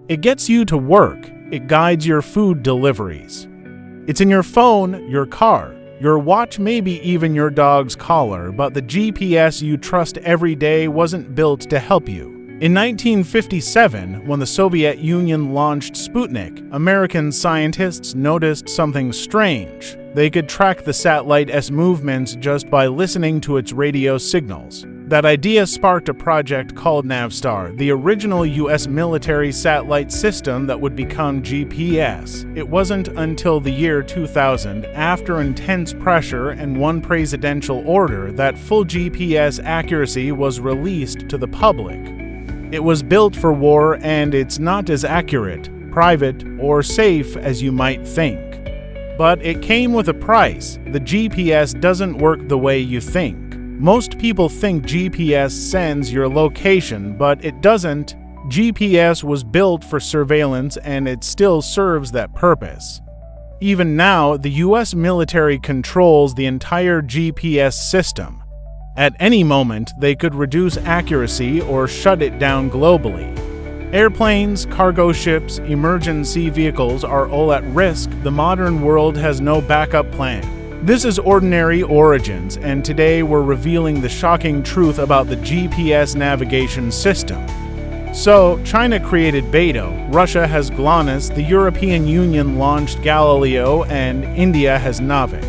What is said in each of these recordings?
It gets you to work. It guides your food deliveries. It's in your phone, your car, your watch, maybe even your dog's collar, but the GPS you trust every day wasn't built to help you. In 1957, when the Soviet Union launched Sputnik, American scientists noticed something strange. They could track the satellite's movements just by listening to its radio signals. That idea sparked a project called Navstar, the original U.S. military satellite system that would become GPS. It wasn't until the year 2000, after intense pressure and one presidential order, that full GPS accuracy was released to the public. It was built for war, and it's not as accurate, private, or safe as you might think. But it came with a price. The GPS doesn't work the way you think. Most people think GPS sends your location, but it doesn't. GPS was built for surveillance, and it still serves that purpose. Even now, the U.S. military controls the entire GPS system. At any moment, they could reduce accuracy or shut it down globally. Airplanes, cargo ships, emergency vehicles are all at risk. The modern world has no backup plan. This is Ordinary Origins, and today we're revealing the shocking truth about the GPS navigation system. So, China created BeiDou, Russia has GLONASS, the European Union launched Galileo, and India has Navik.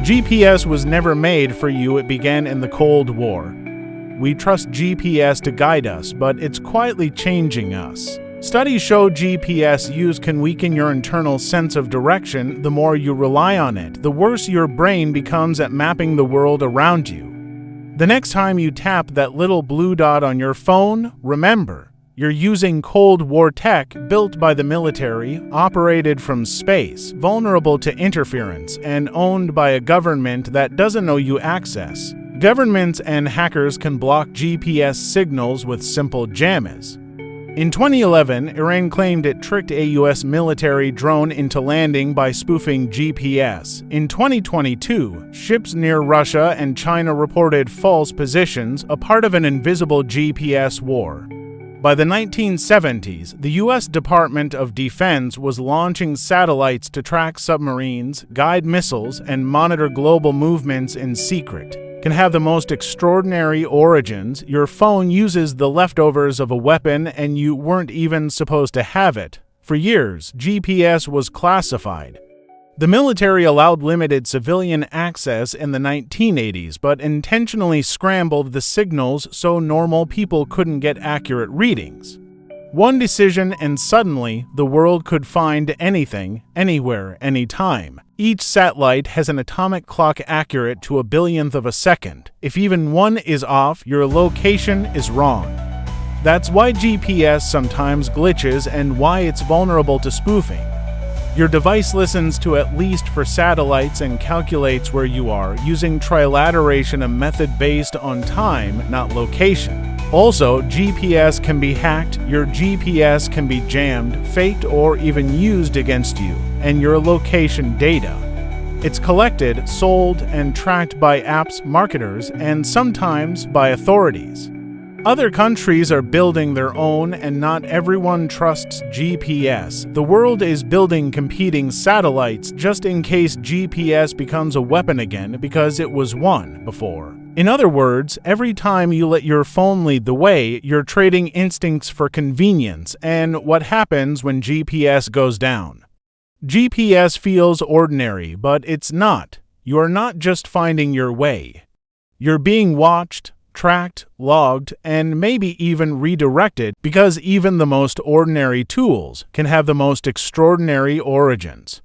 GPS was never made for you, it began in the Cold War. We trust GPS to guide us, but it's quietly changing us. Studies show GPS use can weaken your internal sense of direction. The more you rely on it, the worse your brain becomes at mapping the world around you. The next time you tap that little blue dot on your phone, remember, you're using Cold War tech built by the military, operated from space, vulnerable to interference, and owned by a government that doesn't know you access. Governments and hackers can block GPS signals with simple jammers. In 2011, Iran claimed it tricked a U.S. military drone into landing by spoofing GPS. In 2022, ships near Russia and China reported false positions, a part of an invisible GPS war. By the 1970s, the U.S. Department of Defense was launching satellites to track submarines, guide missiles, and monitor global movements in secret. Can have the most extraordinary origins. Your phone uses the leftovers of a weapon and you weren't even supposed to have it. For years, GPS was classified. The military allowed limited civilian access in the 1980s, but intentionally scrambled the signals so normal people couldn't get accurate readings. One decision and suddenly, the world could find anything, anywhere, anytime. Each satellite has an atomic clock accurate to a billionth of a second. If even one is off, your location is wrong. That's why GPS sometimes glitches and why it's vulnerable to spoofing. Your device listens to at least for satellites and calculates where you are, using trilateration, a method based on time, not location. Also, GPS can be hacked, your GPS can be jammed, faked, or even used against you, and your location data. It's collected, sold, and tracked by apps, marketers, and sometimes by authorities. Other countries are building their own, and not everyone trusts GPS. The world is building competing satellites just in case GPS becomes a weapon again, because it was one before. In other words, every time you let your phone lead the way, you're trading instincts for convenience. And what happens when GPS goes down? GPS feels ordinary, but it's not. You're not just finding your way. You're being watched, tracked, logged, and maybe even redirected, because even the most ordinary tools can have the most extraordinary origins.